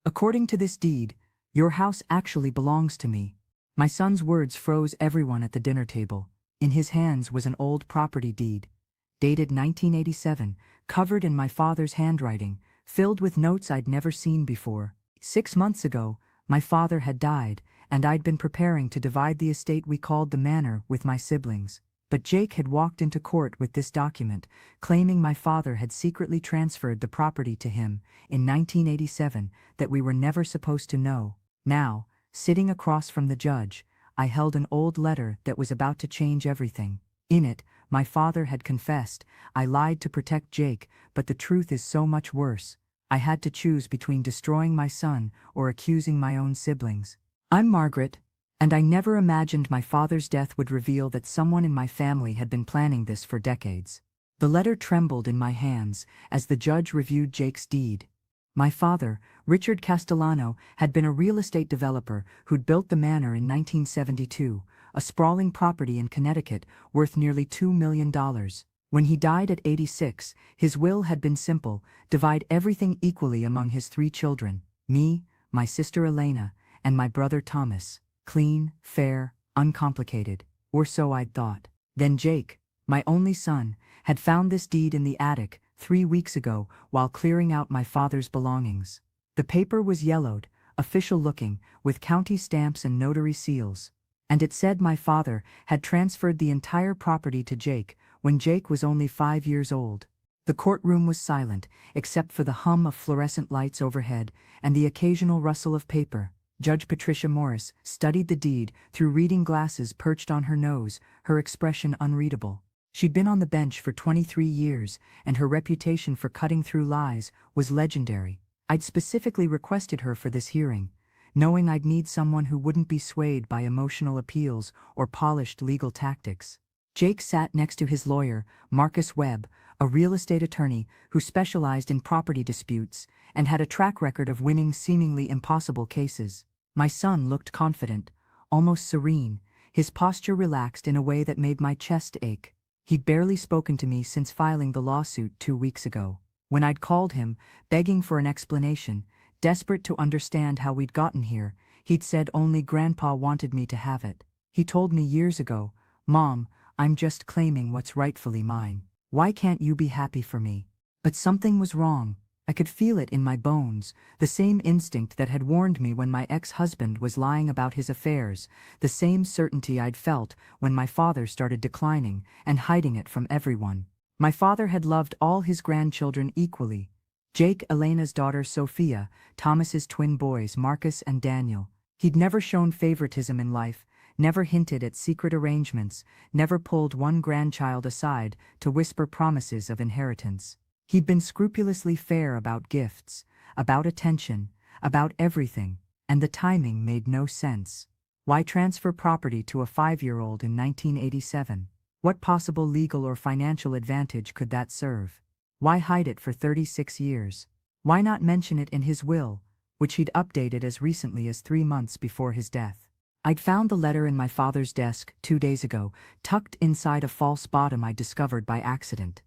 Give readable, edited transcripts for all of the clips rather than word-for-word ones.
According to this deed, your house actually belongs to me. My son's words froze everyone at the dinner table. In his hands was an old property deed, dated 1987, covered in my father's handwriting, filled with notes I'd never seen before. 6 months ago, my father had died, and I'd been preparing to divide the estate we called the manor with my siblings. But Jake had walked into court with this document, claiming my father had secretly transferred the property to him in 1987 that we were never supposed to know. Now, sitting across from the judge, I held an old letter that was about to change everything. In it, my father had confessed, I lied to protect Jake, but the truth is so much worse. I had to choose between destroying my son or accusing my own siblings. I'm Margaret, and I never imagined my father's death would reveal that someone in my family had been planning this for decades. The letter trembled in my hands as the judge reviewed Jake's deed. My father, Richard Castellano, had been a real estate developer who'd built the manor in 1972, a sprawling property in Connecticut worth nearly $2 million. When he died at 86, his will had been simple: divide everything equally among his 3 children, me, my sister Elena, and my brother Thomas. Clean, fair, uncomplicated, or so I'd thought. Then Jake, my only son, had found this deed in the attic 3 weeks ago while clearing out my father's belongings. The paper was yellowed, official-looking, with county stamps and notary seals, and it said my father had transferred the entire property to Jake when Jake was only 5 years old. The courtroom was silent, except for the hum of fluorescent lights overhead and the occasional rustle of paper. Judge Patricia Morris studied the deed through reading glasses perched on her nose, her expression unreadable. She'd been on the bench for 23 years, and her reputation for cutting through lies was legendary. I'd specifically requested her for this hearing, knowing I'd need someone who wouldn't be swayed by emotional appeals or polished legal tactics. Jake sat next to his lawyer, Marcus Webb, a real estate attorney who specialized in property disputes and had a track record of winning seemingly impossible cases. My son looked confident, almost serene, his posture relaxed in a way that made my chest ache. He'd barely spoken to me since filing the lawsuit 2 weeks ago. When I'd called him, begging for an explanation, desperate to understand how we'd gotten here, he'd said only Grandpa wanted me to have it. He told me years ago, "Mom, I'm just claiming what's rightfully mine. Why can't you be happy for me?" But something was wrong. I could feel it in my bones, the same instinct that had warned me when my ex-husband was lying about his affairs, the same certainty I'd felt when my father started declining and hiding it from everyone. My father had loved all his grandchildren equally: Jake, Elena's daughter Sophia, Thomas's twin boys Marcus and Daniel. He'd never shown favoritism in life, never hinted at secret arrangements, never pulled one grandchild aside to whisper promises of inheritance. He'd been scrupulously fair about gifts, about attention, about everything, and the timing made no sense. Why transfer property to a 5-year-old in 1987? What possible legal or financial advantage could that serve? Why hide it for 36 years? Why not mention it in his will, which he'd updated as recently as 3 months before his death? I'd found the letter in my father's desk 2 days ago, tucked inside a false bottom I'd discovered by accident.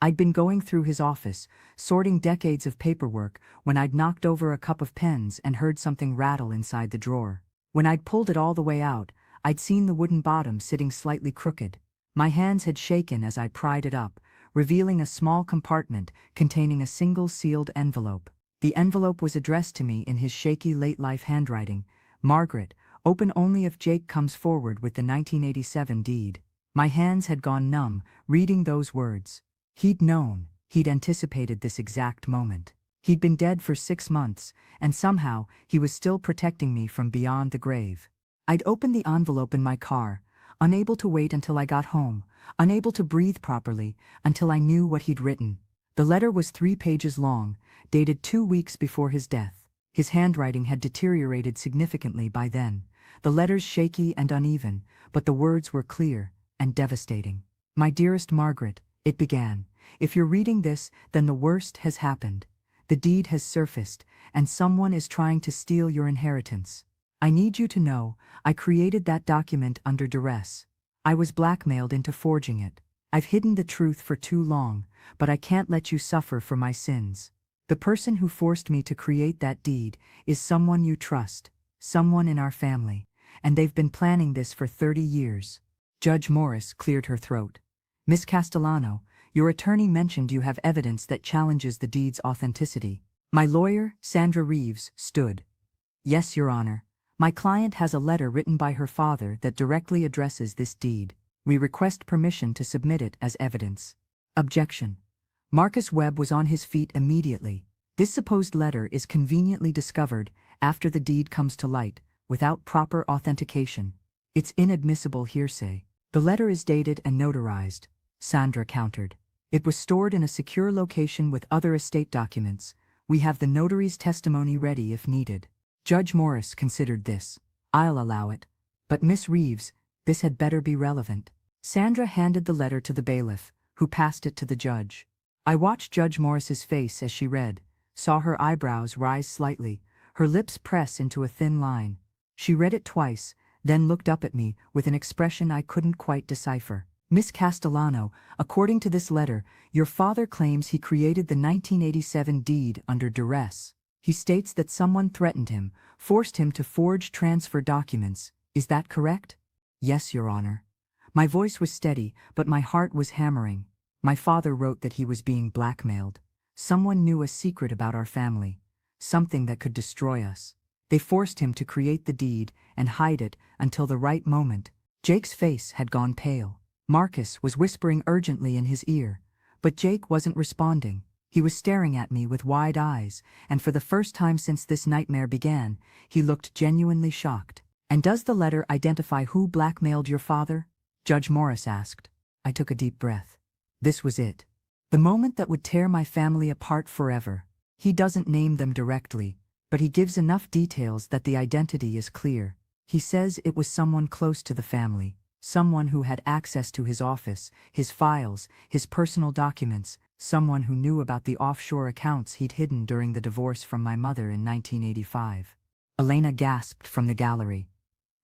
I'd been going through his office, sorting decades of paperwork, when I'd knocked over a cup of pens and heard something rattle inside the drawer. When I'd pulled it all the way out, I'd seen the wooden bottom sitting slightly crooked. My hands had shaken as I pried it up, revealing a small compartment containing a single sealed envelope. The envelope was addressed to me in his shaky late-life handwriting: "Margaret, open only if Jake comes forward with the 1987 deed." My hands had gone numb, reading those words. He'd known, he'd anticipated this exact moment. He'd been dead for 6 months, and somehow he was still protecting me from beyond the grave. I'd opened the envelope in my car, unable to wait until I got home, unable to breathe properly until I knew what he'd written. The letter was 3 pages long, dated 2 weeks before his death. His handwriting had deteriorated significantly by then, the letters shaky and uneven, but the words were clear and devastating. "My dearest Margaret," it began, "if you're reading this, then the worst has happened. The deed has surfaced, and someone is trying to steal your inheritance. I need you to know, I created that document under duress. I was blackmailed into forging it. I've hidden the truth for too long, but I can't let you suffer for my sins. The person who forced me to create that deed is someone you trust, someone in our family, and they've been planning this for 30 years. Judge Morris cleared her throat. Miss Castellano, your attorney mentioned you have evidence that challenges the deed's authenticity. My lawyer, Sandra Reeves, stood. Yes, Your Honor. My client has a letter written by her father that directly addresses this deed. We request permission to submit it as evidence. Objection. Marcus Webb was on his feet immediately. This supposed letter is conveniently discovered after the deed comes to light, without proper authentication. It's inadmissible hearsay. The letter is dated and notarized, Sandra countered. It was stored in a secure location with other estate documents. We have the notary's testimony ready if needed. Judge Morris considered this. I'll allow it. But Miss Reeves, this had better be relevant. Sandra handed the letter to the bailiff, who passed it to the judge. I watched Judge Morris's face as she read, saw her eyebrows rise slightly, her lips press into a thin line. She read it twice, then looked up at me with an expression I couldn't quite decipher. Miss Castellano, according to this letter, your father claims he created the 1987 deed under duress. He states that someone threatened him, forced him to forge transfer documents. Is that correct? Yes, Your Honor. My voice was steady, but my heart was hammering. My father wrote that he was being blackmailed. Someone knew a secret about our family, something that could destroy us. They forced him to create the deed and hide it until the right moment. Jake's face had gone pale. Marcus was whispering urgently in his ear, but Jake wasn't responding. He was staring at me with wide eyes, and for the first time since this nightmare began, he looked genuinely shocked. And does the letter identify who blackmailed your father? Judge Morris asked. I took a deep breath. This was it. The moment that would tear my family apart forever. He doesn't name them directly, but he gives enough details that the identity is clear. He says it was someone close to the family, someone who had access to his office, his files, his personal documents, someone who knew about the offshore accounts he'd hidden during the divorce from my mother in 1985. Elena gasped from the gallery.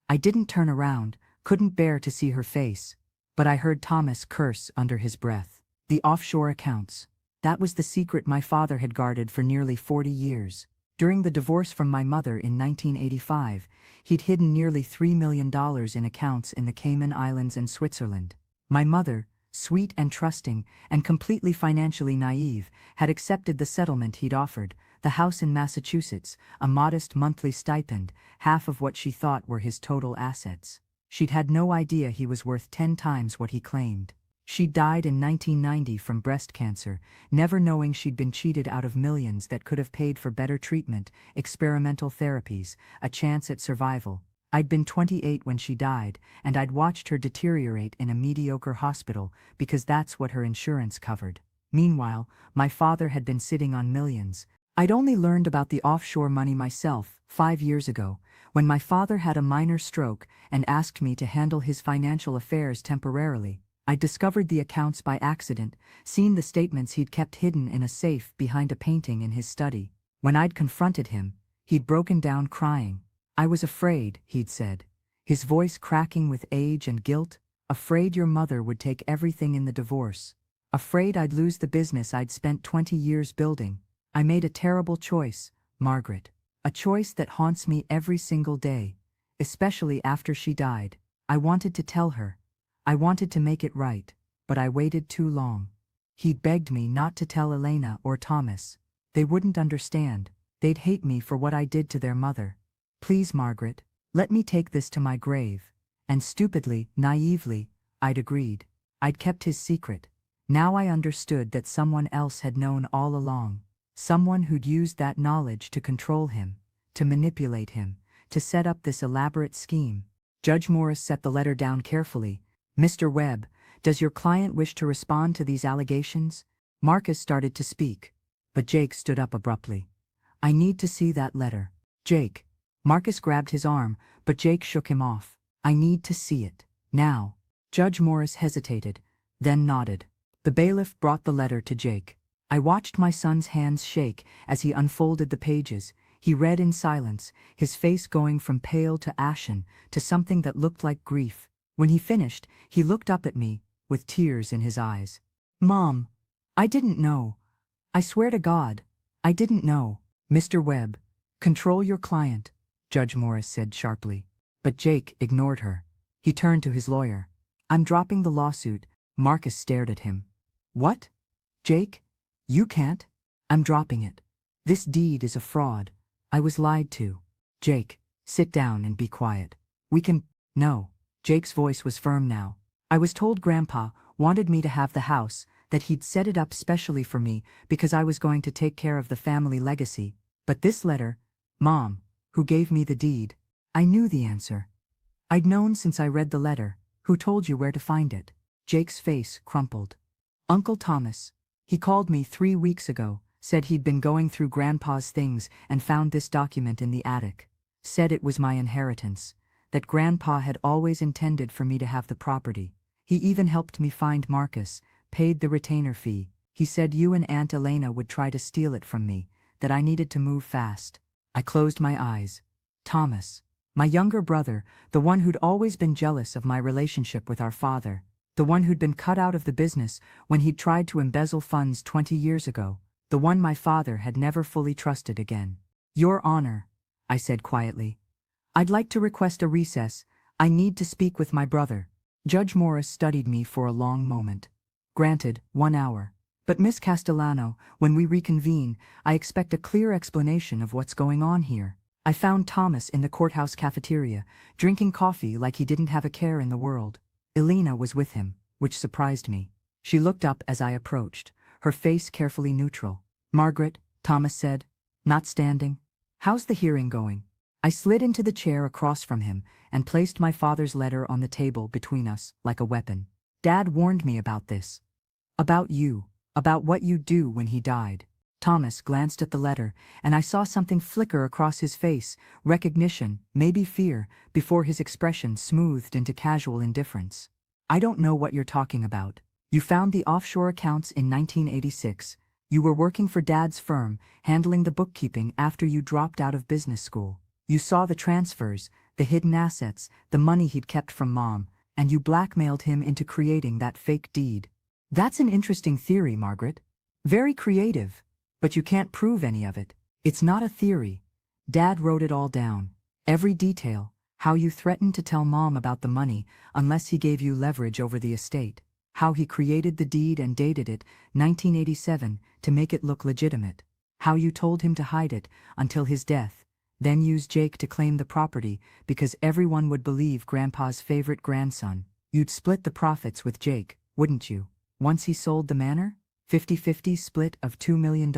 I didn't turn around, couldn't bear to see her face, but I heard Thomas curse under his breath. The offshore accounts. That was the secret my father had guarded for nearly 40 years. During the divorce from my mother in 1985, he'd hidden nearly $3 million in accounts in the Cayman Islands and Switzerland. My mother, sweet and trusting, and completely financially naive, had accepted the settlement he'd offered, the house in Massachusetts, a modest monthly stipend, half of what she thought were his total assets. She'd had no idea he was worth 10 times what he claimed. She died in 1990 from breast cancer, never knowing she'd been cheated out of millions that could have paid for better treatment, experimental therapies, a chance at survival. I'd been 28 when she died, and I'd watched her deteriorate in a mediocre hospital because that's what her insurance covered. Meanwhile, my father had been sitting on millions. I'd only learned about the offshore money myself 5 years ago, when my father had a minor stroke and asked me to handle his financial affairs temporarily. I'd discovered the accounts by accident, seen the statements he'd kept hidden in a safe behind a painting in his study. When I'd confronted him, he'd broken down crying. I was afraid, he'd said, his voice cracking with age and guilt, afraid your mother would take everything in the divorce, afraid I'd lose the business I'd spent 20 years building. I made a terrible choice, Margaret, a choice that haunts me every single day, especially after she died. I wanted to tell her. I wanted to make it right, but I waited too long. He'd begged me not to tell Elena or Thomas. They wouldn't understand. They'd hate me for what I did to their mother. Please, Margaret, let me take this to my grave. And stupidly, naively, I'd agreed. I'd kept his secret. Now I understood that someone else had known all along. Someone who'd used that knowledge to control him, to manipulate him, to set up this elaborate scheme. Judge Morris set the letter down carefully. Mr. Webb, does your client wish to respond to these allegations? Marcus started to speak, but Jake stood up abruptly. I need to see that letter. Jake. Marcus grabbed his arm, but Jake shook him off. I need to see it. Now. Judge Morris hesitated, then nodded. The bailiff brought the letter to Jake. I watched my son's hands shake as he unfolded the pages. He read in silence, his face going from pale to ashen to something that looked like grief. When he finished, he looked up at me, with tears in his eyes. Mom, I didn't know. I swear to God, I didn't know. Mr. Webb, control your client, Judge Morris said sharply. But Jake ignored her. He turned to his lawyer. I'm dropping the lawsuit. Marcus stared at him. What? Jake? You can't. I'm dropping it. This deed is a fraud. I was lied to. Jake, sit down and be quiet. We can. No. Jake's voice was firm now. I was told Grandpa wanted me to have the house, that he'd set it up specially for me because I was going to take care of the family legacy. But this letter, Mom, who gave me the deed? I knew the answer. I'd known since I read the letter. Who told you where to find it? Jake's face crumpled. Uncle Thomas. He called me 3 weeks ago, said he'd been going through Grandpa's things and found this document in the attic. Said it was my inheritance, that Grandpa had always intended for me to have the property. He even helped me find Marcus, paid the retainer fee. He said you and Aunt Elena would try to steal it from me, that I needed to move fast. I closed my eyes. Thomas. My younger brother, the one who'd always been jealous of my relationship with our father, the one who'd been cut out of the business when he'd tried to embezzle funds 20 years ago, the one my father had never fully trusted again. Your Honor, I said quietly. I'd like to request a recess. I need to speak with my brother. Judge Morris studied me for a long moment. Granted, 1 hour. But Miss Castellano, when we reconvene, I expect a clear explanation of what's going on here. I found Thomas in the courthouse cafeteria, drinking coffee like he didn't have a care in the world. Elena was with him, which surprised me. She looked up as I approached, her face carefully neutral. Margaret, Thomas said, not standing. How's the hearing going? I slid into the chair across from him and placed my father's letter on the table between us like a weapon. Dad warned me about this. About you. About what you'd do when he died. Thomas glanced at the letter, and I saw something flicker across his face, recognition, maybe fear, before his expression smoothed into casual indifference. I don't know what you're talking about. You found the offshore accounts in 1986. You were working for Dad's firm, handling the bookkeeping after you dropped out of business school. You saw the transfers, the hidden assets, the money he'd kept from Mom, and you blackmailed him into creating that fake deed. That's an interesting theory, Margaret. Very creative. But you can't prove any of it. It's not a theory. Dad wrote it all down. Every detail, how you threatened to tell Mom about the money unless he gave you leverage over the estate, how he created the deed and dated it, 1987, to make it look legitimate, how you told him to hide it until his death, then used Jake to claim the property because everyone would believe Grandpa's favorite grandson. You'd split the profits with Jake, wouldn't you? Once he sold the manor? 50-50 split of $2 million?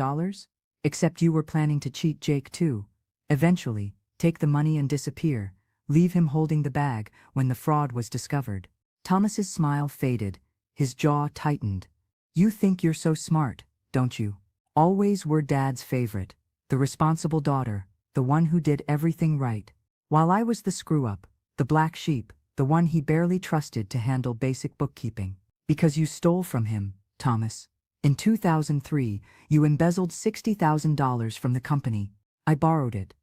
Except you were planning to cheat Jake too. Eventually, take the money and disappear, leave him holding the bag when the fraud was discovered. Thomas's smile faded, his jaw tightened. You think you're so smart, don't you? Always were Dad's favorite, the responsible daughter, the one who did everything right. While I was the screw-up, the black sheep, the one he barely trusted to handle basic bookkeeping. Because you stole from him, Thomas. In 2003, you embezzled $60,000 from the company. I borrowed it.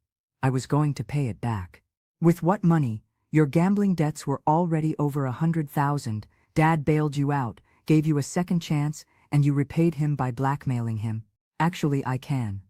I was going to pay it back. With what money? Your gambling debts were already over $100,000. Dad bailed you out, gave you a second chance, and you repaid him by blackmailing him. Actually, I can.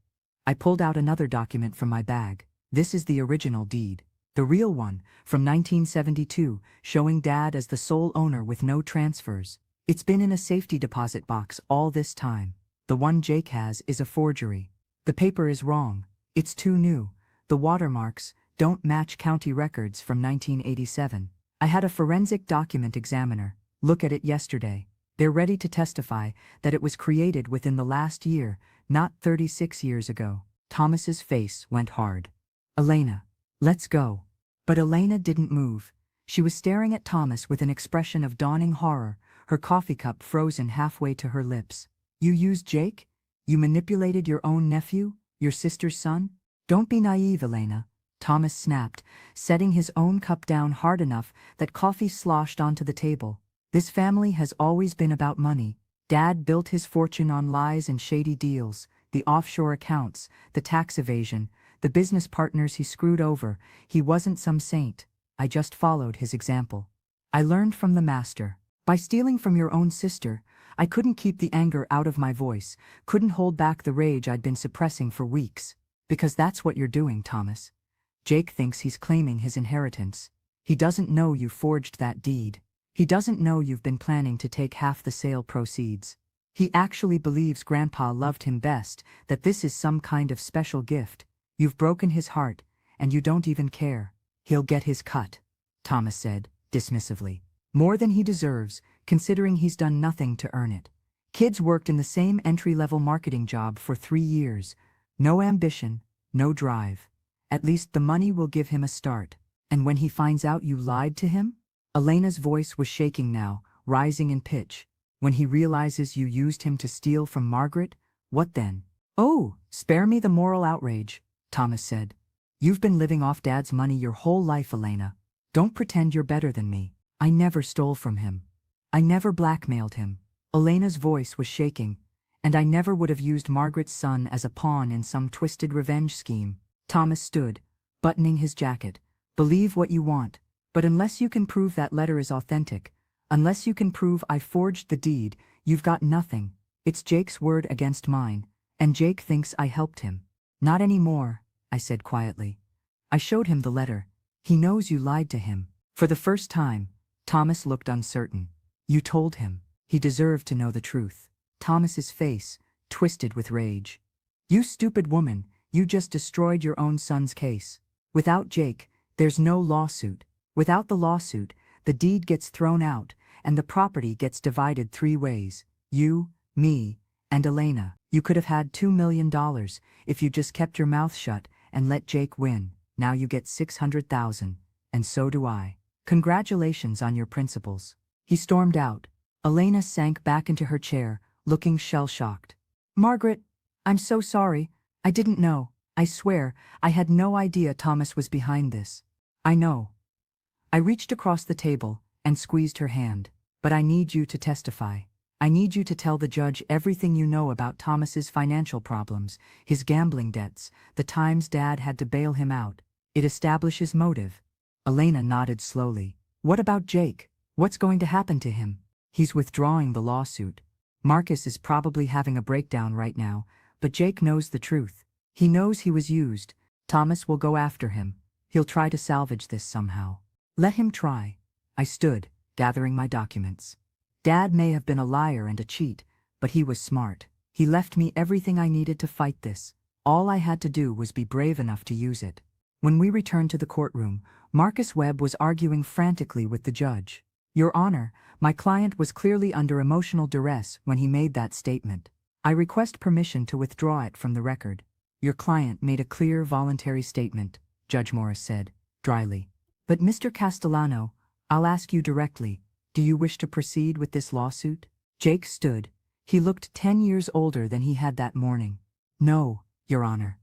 I pulled out another document from my bag. This is the original deed. The real one, from 1972, showing Dad as the sole owner with no transfers. It's been in a safety deposit box all this time. The one Jake has is a forgery. The paper is wrong. It's too new. The watermarks don't match county records from 1987. I had a forensic document examiner look at it yesterday. They're ready to testify that it was created within the last year, not 36 years ago. Thomas's face went hard. Elena, let's go. But Elena didn't move. She was staring at Thomas with an expression of dawning horror, her coffee cup frozen halfway to her lips. You used Jake? You manipulated your own nephew, your sister's son? Don't be naive, Elena, Thomas snapped, setting his own cup down hard enough that coffee sloshed onto the table. This family has always been about money. Dad built his fortune on lies and shady deals, the offshore accounts, the tax evasion, the business partners he screwed over. He wasn't some saint. I just followed his example. I learned from the master. By stealing from your own sister, I couldn't keep the anger out of my voice, couldn't hold back the rage I'd been suppressing for weeks. Because that's what you're doing, Thomas. Jake thinks he's claiming his inheritance. He doesn't know you forged that deed. He doesn't know you've been planning to take half the sale proceeds. He actually believes Grandpa loved him best, that this is some kind of special gift. You've broken his heart, and you don't even care. He'll get his cut, Thomas said, dismissively. More than he deserves, considering he's done nothing to earn it. Kid's worked in the same entry-level marketing job for 3 years. No ambition, no drive. At least the money will give him a start. And when he finds out you lied to him? Elena's voice was shaking now, rising in pitch. When he realizes you used him to steal from Margaret, what then? Oh, spare me the moral outrage, Thomas said. You've been living off Dad's money your whole life, Elena. Don't pretend you're better than me. I never stole from him. I never blackmailed him. Elena's voice was shaking. And I never would have used Margaret's son as a pawn in some twisted revenge scheme. Thomas stood, buttoning his jacket. Believe what you want, but unless you can prove that letter is authentic, unless you can prove I forged the deed, you've got nothing. It's Jake's word against mine, and Jake thinks I helped him. Not anymore, I said quietly. I showed him the letter. He knows you lied to him. For the first time, Thomas looked uncertain. You told him. He deserved to know the truth. Thomas's face twisted with rage. You stupid woman, you just destroyed your own son's case. Without Jake, there's no lawsuit. Without the lawsuit, the deed gets thrown out, and the property gets divided 3 ways. You, me, and Elena. You could have had $2 million if you just kept your mouth shut and let Jake win. Now you get $600,000, and so do I. Congratulations on your principles. He stormed out. Elena sank back into her chair, looking shell-shocked. Margaret, I'm so sorry. I didn't know. I swear, I had no idea Thomas was behind this. I know. I reached across the table and squeezed her hand. But I need you to testify. I need you to tell the judge everything you know about Thomas's financial problems, his gambling debts, the times Dad had to bail him out. It establishes motive. Elena nodded slowly. What about Jake? What's going to happen to him? He's withdrawing the lawsuit. Marcus is probably having a breakdown right now, but Jake knows the truth. He knows he was used. Thomas will go after him. He'll try to salvage this somehow. Let him try. I stood, gathering my documents. Dad may have been a liar and a cheat, but he was smart. He left me everything I needed to fight this. All I had to do was be brave enough to use it. When we returned to the courtroom, Marcus Webb was arguing frantically with the judge. Your Honor, my client was clearly under emotional duress when he made that statement. I request permission to withdraw it from the record. Your client made a clear, voluntary statement, Judge Morris said, dryly. But Mr. Castellano, I'll ask you directly, do you wish to proceed with this lawsuit? Jake stood. He looked 10 years older than he had that morning. No, Your Honor.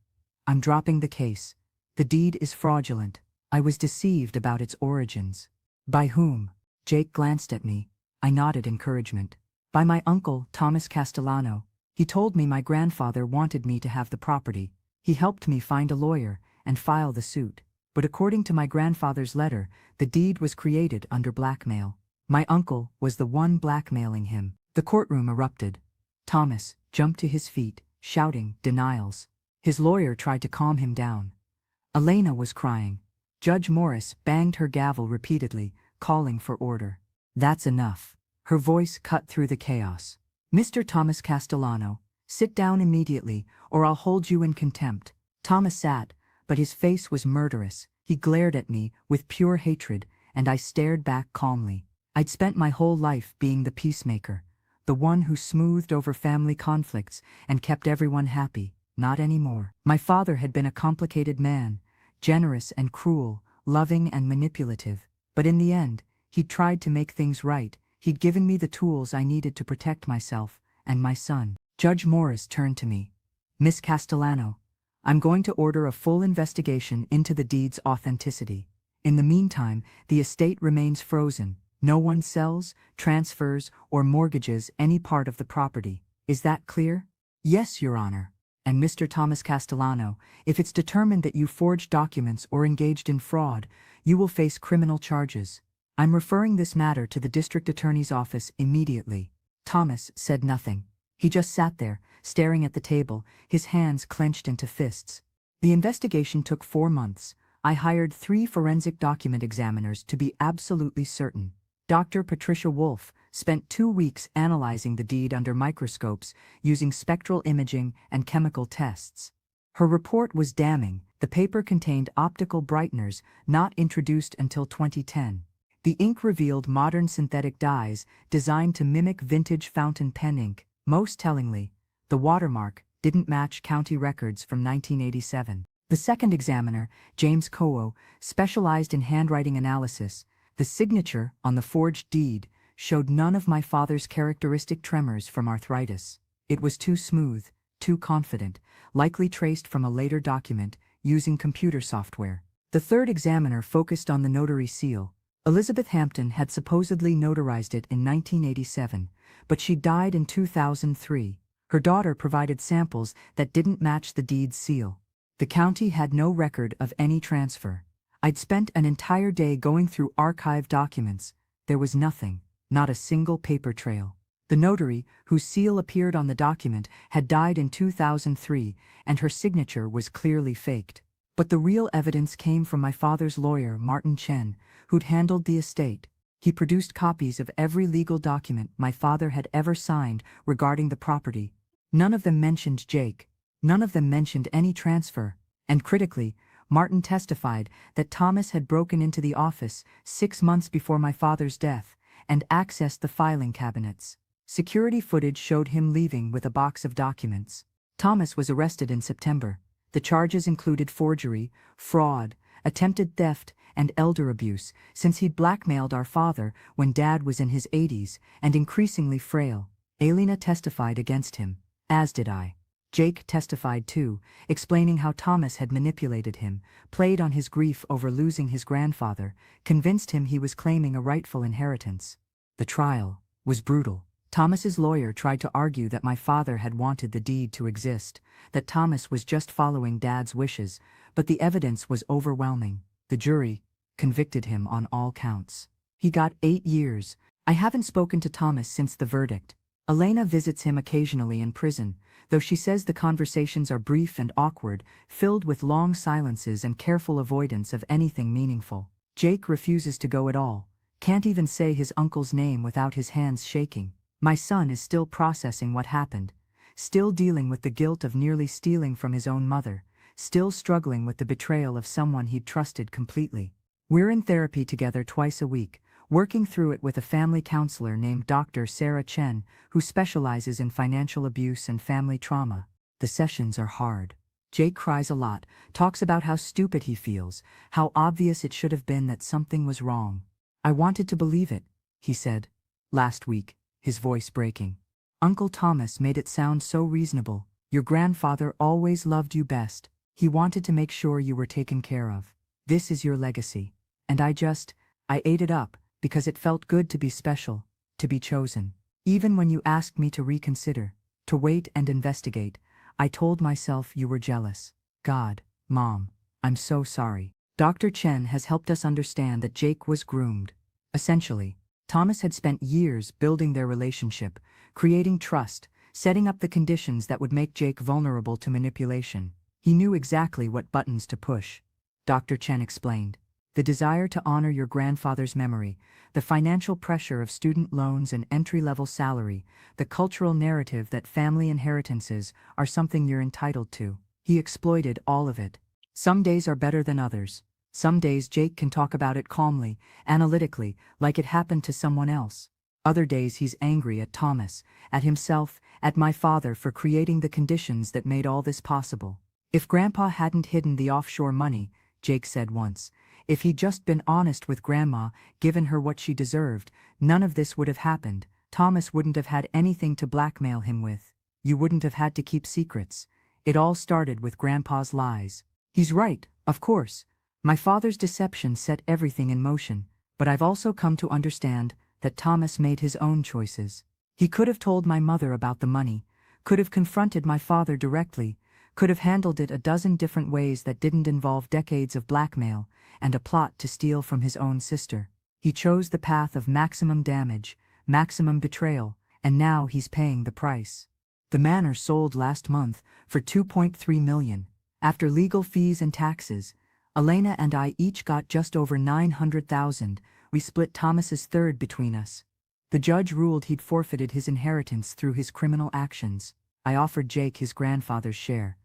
I'm dropping the case. The deed is fraudulent. I was deceived about its origins. By whom? Jake glanced at me. I nodded encouragement. By my uncle, Thomas Castellano. He told me my grandfather wanted me to have the property. He helped me find a lawyer and file the suit. But according to my grandfather's letter, the deed was created under blackmail. My uncle was the one blackmailing him. The courtroom erupted. Thomas jumped to his feet, shouting denials. His lawyer tried to calm him down. Elena was crying. Judge Morris banged her gavel repeatedly, calling for order. That's enough. Her voice cut through the chaos. Mr. Thomas Castellano, sit down immediately, or I'll hold you in contempt. Thomas sat, but his face was murderous. He glared at me with pure hatred, and I stared back calmly. I'd spent my whole life being the peacemaker, the one who smoothed over family conflicts and kept everyone happy. Not anymore. My father had been a complicated man, generous and cruel, loving and manipulative. But in the end, he'd tried to make things right. He'd given me the tools I needed to protect myself and my son. Judge Morris turned to me. Miss Castellano, I'm going to order a full investigation into the deed's authenticity. In the meantime, the estate remains frozen. No one sells, transfers, or mortgages any part of the property. Is that clear? Yes, Your Honor. And Mr. Thomas Castellano, if it's determined that you forged documents or engaged in fraud, you will face criminal charges. I'm referring this matter to the district attorney's office immediately. Thomas said nothing. He just sat there, staring at the table, his hands clenched into fists. The investigation took 4 months. I hired 3 forensic document examiners to be absolutely certain. Dr. Patricia Wolfe spent 2 weeks analyzing the deed under microscopes using spectral imaging and chemical tests. Her report was damning. The paper contained optical brighteners not introduced until 2010. The ink revealed modern synthetic dyes designed to mimic vintage fountain pen ink. Most tellingly, the watermark didn't match county records from 1987. The second examiner, James Coe, specialized in handwriting analysis. The signature on the forged deed showed none of my father's characteristic tremors from arthritis. It was too smooth, too confident, likely traced from a later document using computer software. The third examiner focused on the notary seal. Elizabeth Hampton had supposedly notarized it in 1987, but she died in 2003. Her daughter provided samples that didn't match the deed's seal. The county had no record of any transfer. I'd spent an entire day going through archive documents. There was nothing, not a single paper trail. The notary, whose seal appeared on the document, had died in 2003, and her signature was clearly faked. But the real evidence came from my father's lawyer, Martin Chen, who'd handled the estate. He produced copies of every legal document my father had ever signed regarding the property. None of them mentioned Jake. None of them mentioned any transfer. And critically, Martin testified that Thomas had broken into the office 6 months before my father's death and accessed the filing cabinets. Security footage showed him leaving with a box of documents. Thomas was arrested in September. The charges included forgery, fraud, attempted theft, and elder abuse, since he'd blackmailed our father when Dad was in his 80s and increasingly frail. Elena testified against him, as did I. Jake testified too, explaining how Thomas had manipulated him, played on his grief over losing his grandfather, convinced him he was claiming a rightful inheritance. The trial was brutal. Thomas's lawyer tried to argue that my father had wanted the deed to exist, that Thomas was just following Dad's wishes, but the evidence was overwhelming. The jury convicted him on all counts. He got 8 years. I haven't spoken to Thomas since the verdict. Elena visits him occasionally in prison, though she says the conversations are brief and awkward, filled with long silences and careful avoidance of anything meaningful. Jake refuses to go at all, can't even say his uncle's name without his hands shaking. My son is still processing what happened, still dealing with the guilt of nearly stealing from his own mother, still struggling with the betrayal of someone he'd trusted completely. We're in therapy together twice a week, working through it with a family counselor named Dr. Sarah Chen, who specializes in financial abuse and family trauma. The sessions are hard. Jake cries a lot, talks about how stupid he feels, how obvious it should have been that something was wrong. I wanted to believe it, he said. Last week, his voice breaking. Uncle Thomas made it sound so reasonable. Your grandfather always loved you best. He wanted to make sure you were taken care of. This is your legacy. And I ate it up, because it felt good to be special, to be chosen. Even when you asked me to reconsider, to wait and investigate, I told myself you were jealous. God, Mom, I'm so sorry. Dr. Chen has helped us understand that Jake was groomed. Essentially, Thomas had spent years building their relationship, creating trust, setting up the conditions that would make Jake vulnerable to manipulation. He knew exactly what buttons to push. Dr. Chen explained. The desire to honor your grandfather's memory, the financial pressure of student loans and entry-level salary, the cultural narrative that family inheritances are something you're entitled to. He exploited all of it. Some days are better than others. Some days Jake can talk about it calmly, analytically, like it happened to someone else. Other days he's angry at Thomas, at himself, at my father for creating the conditions that made all this possible. If Grandpa hadn't hidden the offshore money, Jake said once, if he'd just been honest with Grandma, given her what she deserved, none of this would have happened. Thomas wouldn't have had anything to blackmail him with. You wouldn't have had to keep secrets. It all started with Grandpa's lies. He's right, of course. My father's deception set everything in motion, but I've also come to understand that Thomas made his own choices. He could have told my mother about the money, could have confronted my father directly, could have handled it a dozen different ways that didn't involve decades of blackmail and a plot to steal from his own sister. He chose the path of maximum damage, maximum betrayal, and now he's paying the price. The manor sold last month for $2.3 million. After legal fees and taxes, Elena and I each got just over $900,000. We split Thomas's third between us. The judge ruled he'd forfeited his inheritance through his criminal actions. I offered Jake his grandfather's share,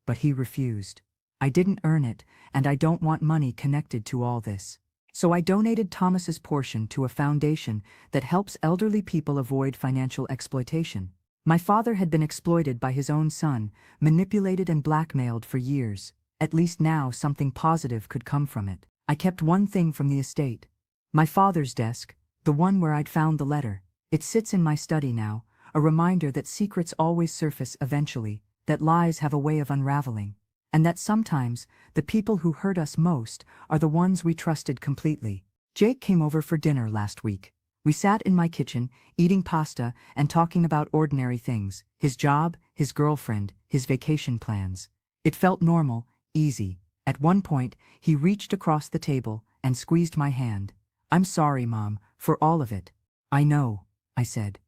but he refused. I didn't earn it, and I don't want money connected to all this. So I donated Thomas's portion to a foundation that helps elderly people avoid financial exploitation. My father had been exploited by his own son, manipulated and blackmailed for years. At least now something positive could come from it. I kept one thing from the estate. My father's desk, the one where I'd found the letter. It sits in my study now, a reminder that secrets always surface eventually, that lies have a way of unraveling, and that sometimes the people who hurt us most are the ones we trusted completely. Jake came over for dinner last week. We sat in my kitchen, eating pasta and talking about ordinary things, his job, his girlfriend, his vacation plans. It felt normal, easy. At one point, he reached across the table and squeezed my hand. "I'm sorry, Mom, for all of it." "I know," I said.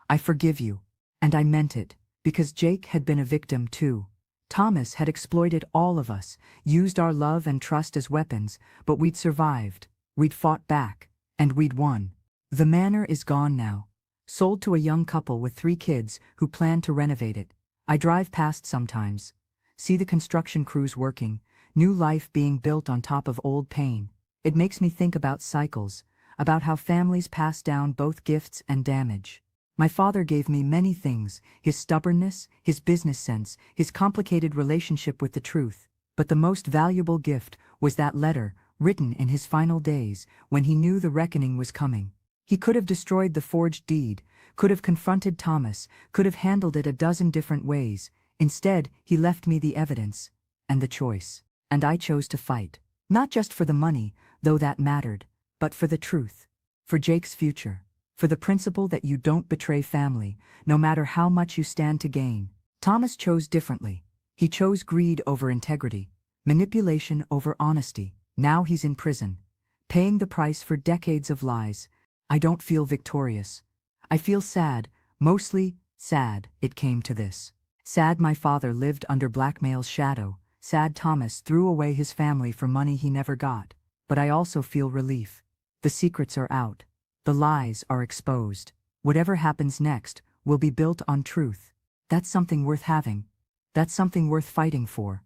"I forgive you." And I meant it, because Jake had been a victim too. Thomas had exploited all of us, used our love and trust as weapons, but we'd survived. We'd fought back, and we'd won. The manor is gone now, sold to a young couple with 3 kids who plan to renovate it. I drive past sometimes, see the construction crews working, new life being built on top of old pain. It makes me think about cycles, about how families pass down both gifts and damage. My father gave me many things, his stubbornness, his business sense, his complicated relationship with the truth. But the most valuable gift was that letter, written in his final days, when he knew the reckoning was coming. He could have destroyed the forged deed, could have confronted Thomas, could have handled it a dozen different ways. Instead, he left me the evidence and the choice. And I chose to fight. Not just for the money, though that mattered, but for the truth. For Jake's future. For the principle that you don't betray family, no matter how much you stand to gain. Thomas chose differently. He chose greed over integrity, manipulation over honesty. Now he's in prison, paying the price for decades of lies. I don't feel victorious. I feel sad, mostly sad it came to this. Sad my father lived under blackmail's shadow. Sad Thomas threw away his family for money he never got. But I also feel relief. The secrets are out. The lies are exposed. Whatever happens next will be built on truth. That's something worth having. That's something worth fighting for.